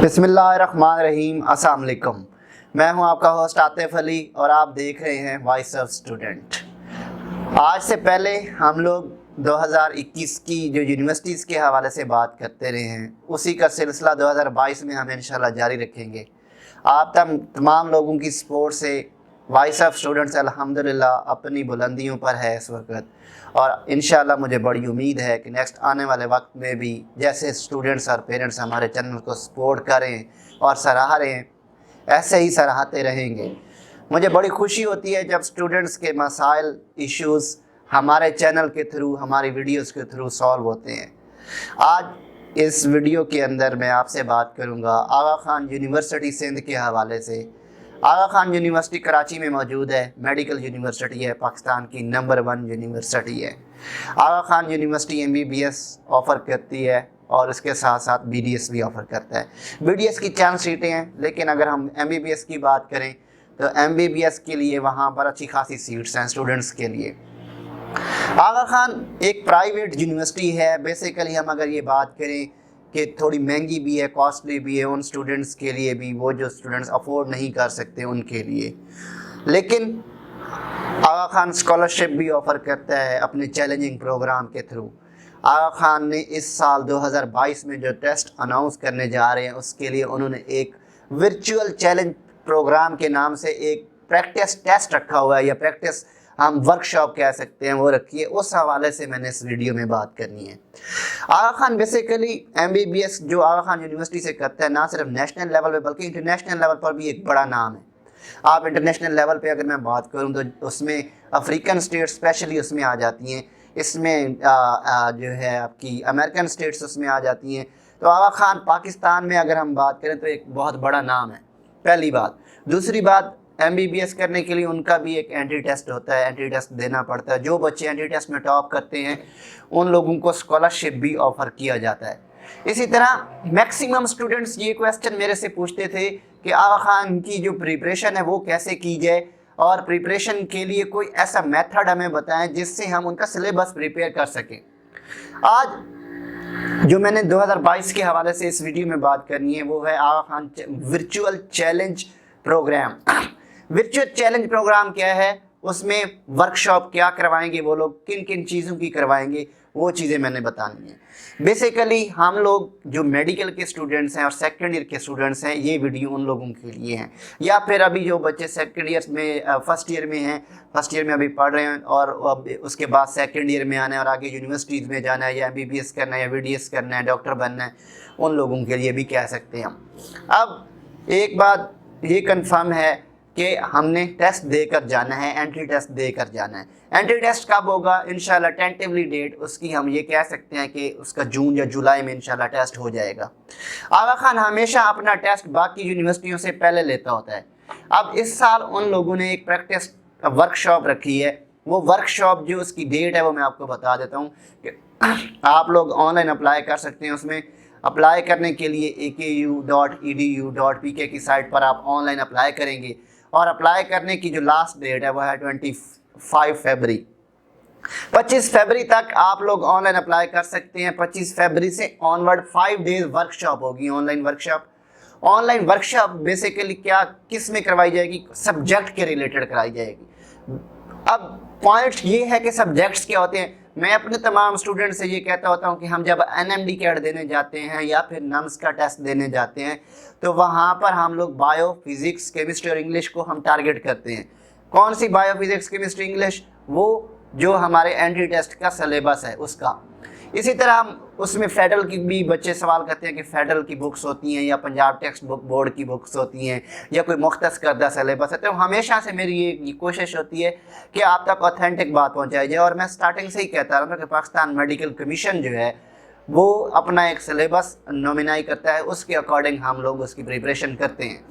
बिस्मिल्लाहिर्रहमानिर्रहीम। अस्सलाम वालेकुम। मैं हूं आपका होस्ट आतिफ अली और आप देख रहे हैं वॉइस ऑफ स्टूडेंट। आज से पहले हम लोग 2021 की जो यूनिवर्सिटीज़ के हवाले से बात करते रहे हैं, उसी का सिलसिला 2022 में हम इंशाल्लाह जारी रखेंगे। आप तमाम लोगों की सपोर्ट से वॉइस ऑफ स्टूडेंट्स अल्हम्दुलिल्लाह अपनी बुलंदियों पर है इस वक्त, और इंशाल्लाह मुझे बड़ी उम्मीद है कि नेक्स्ट आने वाले वक्त में भी जैसे स्टूडेंट्स और पेरेंट्स हमारे चैनल को सपोर्ट करें और सराह रहे हैं, ऐसे ही सराहते रहेंगे। मुझे बड़ी खुशी होती है जब स्टूडेंट्स के मसाइल इश्यूज़ हमारे चैनल के थ्रू, हमारी वीडियोस के थ्रू सॉल्व होते हैं। आज इस वीडियो के अंदर मैं आपसे बात करूंगा आगा खान यूनिवर्सिटी सिंध के हवाले से। आगा खान यूनिवर्सिटी कराची में मौजूद है, मेडिकल यूनिवर्सिटी है, पाकिस्तान की नंबर 1 यूनिवर्सिटी है। Aga Khan university MBBS offer करती है और इसके साथ साथ BDS भी ऑफ़र करता है। BDS की 4 सीटें हैं, लेकिन अगर हम MBBS की बात करें तो MBBS के लिए वहाँ पर अच्छी खासी सीट्स हैं स्टूडेंट्स के लिए। आगा खान एक प्राइवेट यूनिवर्सिटी है। बेसिकली हम अगर ये बात करें कि थोड़ी महंगी भी है, कॉस्टली भी है उन स्टूडेंट्स के लिए भी, वो जो स्टूडेंट्स अफोर्ड नहीं कर सकते उनके लिए। लेकिन आगा खान स्कॉलरशिप भी ऑफ़र करता है अपने चैलेंजिंग प्रोग्राम के थ्रू। आगा खान ने इस साल 2022 में जो टेस्ट अनाउंस करने जा रहे हैं, उसके लिए उन्होंने एक वर्चुअल चैलेंज प्रोग्राम के नाम से एक प्रैक्टिस टेस्ट रखा हुआ है, या प्रैक्टिस हम वर्कशॉप कह सकते हैं, वो रखी है। उस हवाले से मैंने इस वीडियो में बात करनी है। आगा खान बेसिकली MBBS जो आगा खान यूनिवर्सिटी से करता है, ना सिर्फ नेशनल लेवल पे बल्कि इंटरनेशनल लेवल पर भी एक बड़ा नाम है। आप इंटरनेशनल लेवल पे अगर मैं बात करूं तो उसमें अफ्रीकन स्टेट्स स्पेशली उसमें आ जाती हैं, इसमें जो है आपकी अमेरिकन स्टेट्स उसमें आ जाती हैं। तो आगा खान पाकिस्तान में अगर हम बात करें तो एक बहुत बड़ा नाम है, पहली बात। दूसरी बात, MBBS करने के लिए उनका भी एक एंट्री टेस्ट होता है, एंट्री टेस्ट देना पड़ता है। जो बच्चे एंट्री टेस्ट में टॉप करते हैं उन लोगों को स्कॉलरशिप भी ऑफ़र किया जाता है। इसी तरह मैक्सिमम स्टूडेंट्स ये क्वेश्चन मेरे से पूछते थे कि आगा खान की जो प्रिपरेशन है वो कैसे की जाए, और प्रिपरेशन के लिए कोई ऐसा मेथड हमें बताएं जिससे हम उनका सिलेबस प्रिपेयर कर सकें। आज जो मैंने 2022 के हवाले से इस वीडियो में बात करनी है वो है Aga Khan virtual challenge programme. Virtual challenge programme क्या है, उसमें वर्कशॉप क्या करवाएंगे वो लोग, किन किन चीज़ों की करवाएंगे, वो चीज़ें मैंने बतानी है। बेसिकली हम लोग जो मेडिकल के स्टूडेंट्स हैं और सेकंड ईयर के स्टूडेंट्स हैं, ये वीडियो उन लोगों के लिए हैं। या फिर अभी जो बच्चे सेकंड ईयर में फर्स्ट ईयर में हैं, फर्स्ट ईयर में अभी पढ़ रहे हैं और उसके बाद सेकंड ईयर में आना है और आगे यूनिवर्सिटीज़ में जाना है, या MBBS करना है, या BDS करना है, डॉक्टर बनना है, उन लोगों के लिए भी कह सकते हैं हम। अब एक बात ये कन्फर्म है कि हमने टेस्ट देकर जाना है, एंट्री टेस्ट देकर जाना है। एंट्री टेस्ट कब होगा? इंशाल्लाह टेंटिवली डेट उसकी हम ये कह सकते हैं कि उसका जून या जुलाई में इंशाल्लाह टेस्ट हो जाएगा। आगा खान हमेशा अपना टेस्ट बाकी यूनिवर्सिटियों से पहले लेता होता है। अब इस साल उन लोगों ने एक प्रैक्टिस वर्कशॉप रखी है। वो वर्कशॉप जो उसकी डेट है वो मैं आपको बता देता हूँ कि आप लोग ऑनलाइन अप्लाई कर सकते हैं। उसमें अप्लाई करने के लिए aku.edu.pk की साइट पर आप ऑनलाइन अप्लाई करेंगे, और अप्लाई करने की जो लास्ट डेट है वो है 25 फरवरी। 25 फरवरी तक आप लोग ऑनलाइन अप्लाई कर सकते हैं। 25 फरवरी से ऑनवर्ड 5 डेज वर्कशॉप होगी, online workshop. Online workshop basically क्या किस में करवाई जाएगी? सब्जेक्ट के रिलेटेड कराई जाएगी। अब पॉइंट ये है कि सब्जेक्ट्स क्या होते हैं। मैं अपने तमाम स्टूडेंट से ये कहता होता हूँ कि हम जब NMD कैट देने जाते हैं या फिर नम्स का टेस्ट देने जाते हैं तो वहाँ पर हम लोग बायो, फिज़िक्स, केमिस्ट्री और इंग्लिश को हम टारगेट करते हैं। कौन सी बायो, फिज़िक्स, केमिस्ट्री, इंग्लिश? वो जो हमारे एंट्री टेस्ट का सिलेबस है उसका। इसी तरह हम उसमें फेडरल की भी बच्चे सवाल करते हैं कि फेडरल की बुक्स होती हैं या पंजाब टेक्स्ट बुक बोर्ड की बुक्स होती हैं या कोई मुख्तस करदा सिलेबस है। तो हमेशा से मेरी ये कोशिश होती है कि आप तक ऑथेंटिक बात पहुंचाई जाए। और मैं स्टार्टिंग से ही कहता रहा हूँ कि पाकिस्तान मेडिकल कमीशन जो है वो अपना एक सिलेबस नॉमिनाई करता है, उसके अकॉर्डिंग हम लोग उसकी प्रिपरेशन करते हैं।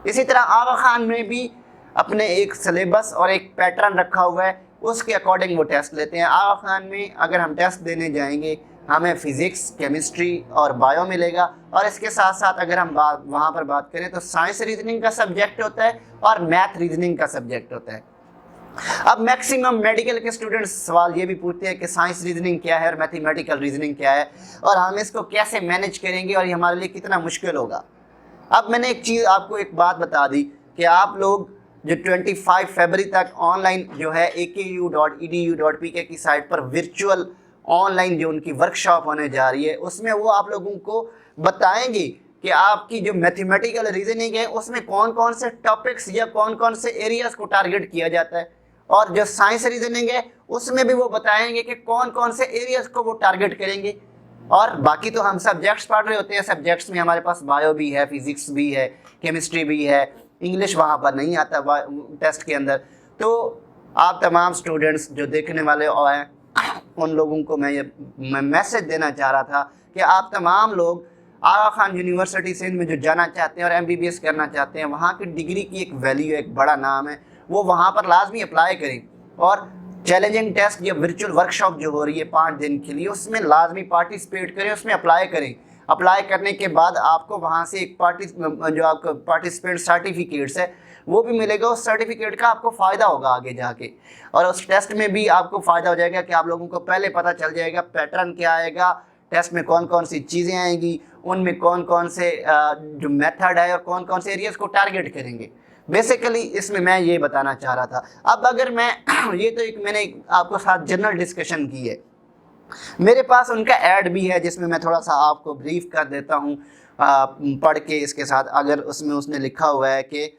इसी तरह आगा खान में भी अपने एक सिलेबस और एक पैटर्न रखा हुआ है, उसके अकॉर्डिंग वो टेस्ट लेते हैं। आगा खान में अगर हम टेस्ट देने जाएंगे हमें फ़िज़िक्स, केमिस्ट्री और बायो मिलेगा, और इसके साथ साथ अगर हम वहाँ पर बात करें तो साइंस रीजनिंग का सब्जेक्ट होता है और मैथ रीजनिंग का सब्जेक्ट होता है। अब मैक्सिमम मेडिकल के स्टूडेंट्स सवाल ये भी पूछते हैं कि साइंस रीजनिंग क्या है और मैथमेटिकल रीजनिंग क्या है, और हम इसको कैसे मैनेज करेंगे और ये हमारे लिए कितना मुश्किल होगा। अब मैंने एक चीज़ आपको एक बात बता दी कि आप लोग जो 25 फरवरी तक ऑनलाइन जो है aku.edu.pk की साइट पर वर्चुअल ऑनलाइन जो उनकी वर्कशॉप होने जा रही है, उसमें वो आप लोगों को बताएंगे कि आपकी जो मैथमेटिकल रीजनिंग है उसमें कौन कौन से टॉपिक्स या कौन कौन से एरियाज को टारगेट किया जाता है, और जो साइंस रीजनिंग है उसमें भी वो बताएंगे कि कौन कौन से एरियाज को वो टारगेट करेंगे। और बाकी तो हम सब्जेक्ट्स पढ़ रहे होते हैं, सब्जेक्ट्स में हमारे पास बायो भी है, फिजिक्स भी है, केमिस्ट्री भी है, इंग्लिश वहाँ पर नहीं आता टेस्ट के अंदर। तो आप तमाम स्टूडेंट्स जो देखने वाले हैं उन लोगों को मैं मैसेज देना चाह रहा था कि आप तमाम लोग आगा खान यूनिवर्सिटी सिंध में जो जाना चाहते हैं और MBBS करना चाहते हैं, वहाँ की डिग्री की एक वैल्यू है, एक बड़ा नाम है, वो वहाँ पर लाजमी अप्लाई करें। और चैलेंजिंग टेस्ट या वर्चुअल वर्कशॉप जो हो रही है 5 दिन के लिए, उसमें लाजमी पार्टिसिपेट करें, उसमें अप्लाई करें। अप्लाई करने के बाद आपको वहाँ से एक जो आपका पार्टिसिपेंट सर्टिफिकेट्स है वो भी मिलेगा। उस सर्टिफिकेट का आपको फ़ायदा होगा आगे जाके, और उस टेस्ट में भी आपको फ़ायदा हो जाएगा कि आप लोगों को पहले पता चल जाएगा पैटर्न क्या आएगा, टेस्ट में कौन कौन सी चीज़ें आएंगी, उनमें कौन कौन से जो मेथड है और कौन कौन से एरियाज़ को टारगेट करेंगे। बेसिकली इसमें मैं ये बताना चाह रहा था। अब अगर मैं ये तो एक मैंने आपको साथ जनरल डिस्कशन की है, मेरे पास उनका ऐड भी है जिसमें मैं थोड़ा सा आपको ब्रीफ कर देता हूँ पढ़ के इसके साथ। अगर उसमें उसने लिखा हुआ है कि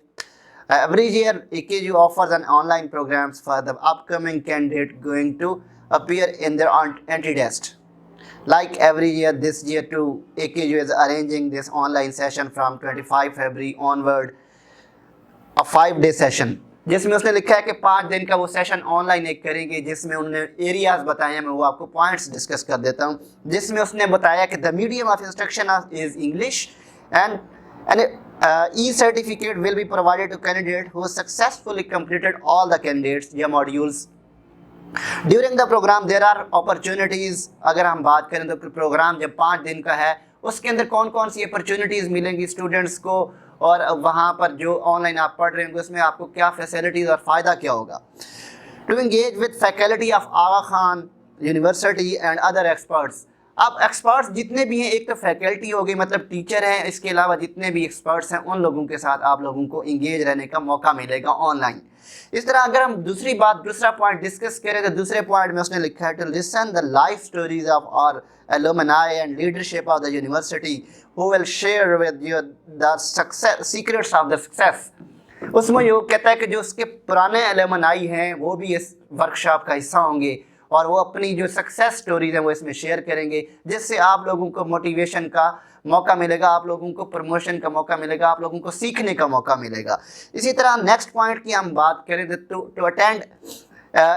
every year AKU offers an online programs for the upcoming candidate going to appear in their anti-test. Like every year, this year too, AKU is arranging this online session from 25 February onward, a 5-day session, जिसमें उसने लिखा है कि 5 दिन का वो session online एक करेंगे, जिसमें उन्होंने एरियाज बताए हैं। मैं वो आपको पॉइंट्स डिस्कस कर देता हूँ। जिसमें उसने बताया कि the medium of instruction is English and e-certificate will be provided to candidate who successfully completed all the candidates या modules during the program. There are opportunities। अगर हम बात करें तो प्रोग्राम जब 5 दिन का है उसके अंदर कौन कौन सी अपॉर्चुनिटीज़ मिलेंगी स्टूडेंट्स को, और वहाँ पर जो ऑनलाइन आप पढ़ रहे होंगे उसमें आपको क्या फैसिलिटीज़ और फ़ायदा क्या होगा। To engage with faculty of Aga Khan university and other experts. अब एक्सपर्ट्स जितने भी हैं, एक तो फैकल्टी हो गई मतलब टीचर हैं, इसके अलावा जितने भी एक्सपर्ट्स हैं उन लोगों के साथ आप लोगों को इंगेज रहने का मौका मिलेगा ऑनलाइन। इस तरह अगर हम दूसरा पॉइंट डिस्कस करें तो दूसरे पॉइंट में उसने लिखा है to listen the life stories of our alumni and leadership of the university who will share with you the secrets of the success। उसमें ये कहता है कि जो उसके पुराने एलुमनाई हैं वो भी इस वर्कशॉप का हिस्सा होंगे और वो अपनी जो सक्सेस स्टोरीज हैं वो इसमें शेयर करेंगे, जिससे आप लोगों को मोटिवेशन का मौका मिलेगा, आप लोगों को प्रमोशन का मौका मिलेगा, आप लोगों को सीखने का मौका मिलेगा। इसी तरह नेक्स्ट पॉइंट की हम बात करें तो to attend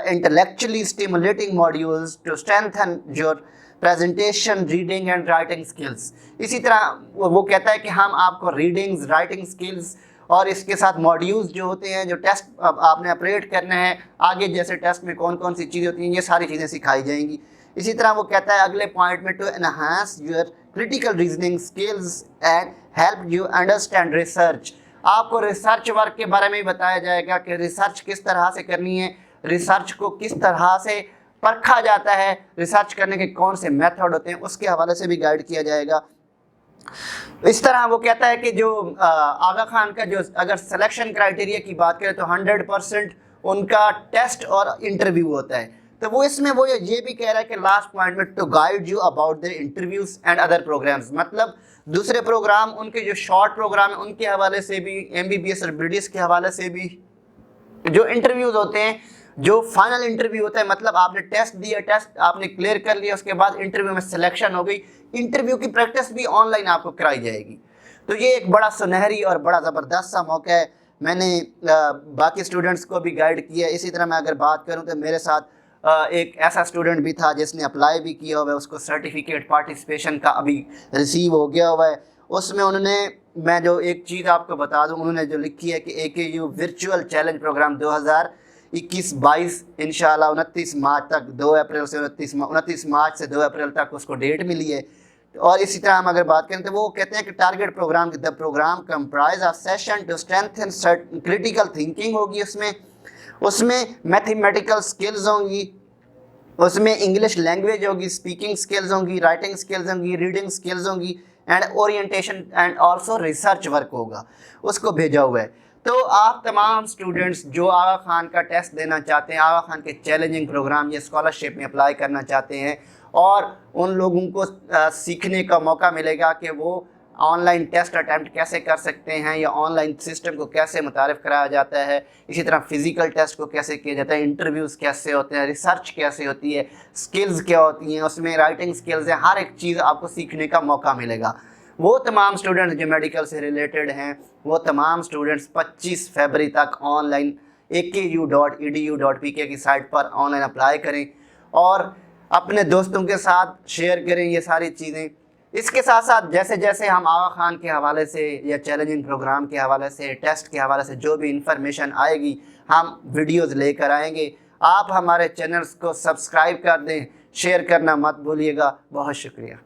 intellectually stimulating modules to strengthen your presentation reading and writing skills. इसी तरह वो कहता है कि हम आपको रीडिंग्स, राइटिंग स्किल्स और इसके साथ मॉड्यूल्स जो होते हैं, जो टेस्ट आपने ऑपरेट करने हैं आगे, जैसे टेस्ट में कौन कौन सी चीज़ें होती हैं, ये सारी चीज़ें सिखाई जाएंगी। इसी तरह वो कहता है अगले पॉइंट में to enhance your critical reasoning skills and help you understand research. आपको रिसर्च वर्क के बारे में भी बताया जाएगा कि रिसर्च किस तरह से करनी है, रिसर्च को किस तरह से परखा जाता है, रिसर्च करने के कौन से मेथड होते हैं, उसके हवाले से भी गाइड किया जाएगा। इस तरह वो कहता है कि जो आगा खान का जो अगर सिलेक्शन क्राइटेरिया की बात करें तो 100% उनका टेस्ट और इंटरव्यू होता है। तो वो इसमें वो ये भी कह रहा है कि लास्ट पॉइंट में to guide you about the interviews and other programmes, मतलब दूसरे प्रोग्राम, उनके जो शॉर्ट प्रोग्राम है उनके हवाले से भी, MBBS और BDS के हवाले से भी, जो इंटरव्यूज होते हैं, जो फाइनल इंटरव्यू होता है, मतलब आपने टेस्ट दिया, टेस्ट आपने क्लियर कर लिया, उसके बाद इंटरव्यू में सिलेक्शन हो गई, इंटरव्यू की प्रैक्टिस भी ऑनलाइन आपको कराई जाएगी। तो ये एक बड़ा सुनहरी और बड़ा ज़बरदस्त सा मौका है। मैंने बाकी स्टूडेंट्स को भी गाइड किया। इसी तरह मैं अगर बात करूं तो मेरे साथ एक ऐसा स्टूडेंट भी था जिसने अप्लाई भी किया हुआ है, उसको सर्टिफिकेट पार्टिसिपेशन का अभी रिसीव हो गया हुआ है। उसमें उन्होंने, मैं जो एक चीज़ आपको बता दूँ, उन्होंने जो लिखी है कि AKU वर्चुअल चैलेंज प्रोग्राम 2021-22 इंशाल्लाह 29 मार्च तक, 2 अप्रैल से 29 मार्च से 2 अप्रैल तक उसको डेट मिली है। और इसी तरह हम अगर बात करें तो वो कहते हैं कि target programme, the programme comprise of session to strengthen critical thinking होगी, उसमें मैथमेटिकल स्किल्स होंगी, उसमें इंग्लिश लैंग्वेज होगी, स्पीकिंग स्किल्स होंगी, राइटिंग स्किल्स होंगी, रीडिंग स्किल्स होंगी, and orientation and also research work होगा, उसको भेजा हुआ है। तो आप तमाम स्टूडेंट्स जो आगा खान का टेस्ट देना चाहते हैं, आगा खान के चैलेंजिंग प्रोग्राम या स्कॉलरशिप में अप्लाई करना चाहते हैं, और उन लोगों को सीखने का मौका मिलेगा कि वो ऑनलाइन टेस्ट अटैम्प्ट कैसे कर सकते हैं या ऑनलाइन सिस्टम को कैसे मुतारिफ कराया जाता है, इसी तरह फिज़िकल टेस्ट को कैसे किया जाता है, इंटरव्यूज़ कैसे होते हैं, रिसर्च कैसे होती है, स्किल्स क्या होती हैं, उसमें राइटिंग स्किल्स है, हर एक चीज़ आपको सीखने का मौका मिलेगा। वो तमाम स्टूडेंट्स जो मेडिकल से रिलेटेड हैं, वो तमाम स्टूडेंट्स 25 फरवरी तक ऑनलाइन aku.edu.pk की साइट पर ऑनलाइन अप्लाई करें और अपने दोस्तों के साथ शेयर करें ये सारी चीज़ें। इसके साथ साथ जैसे जैसे हम आगा खान के हवाले से या चैलेंजिंग प्रोग्राम के हवाले से, टेस्ट के हवाले से जो भी इंफॉर्मेशन आएगी, हम वीडियोज़ लेकर आएंगे। आप हमारे चैनल्स को सब्सक्राइब कर दें, शेयर करना मत भूलिएगा। बहुत शुक्रिया।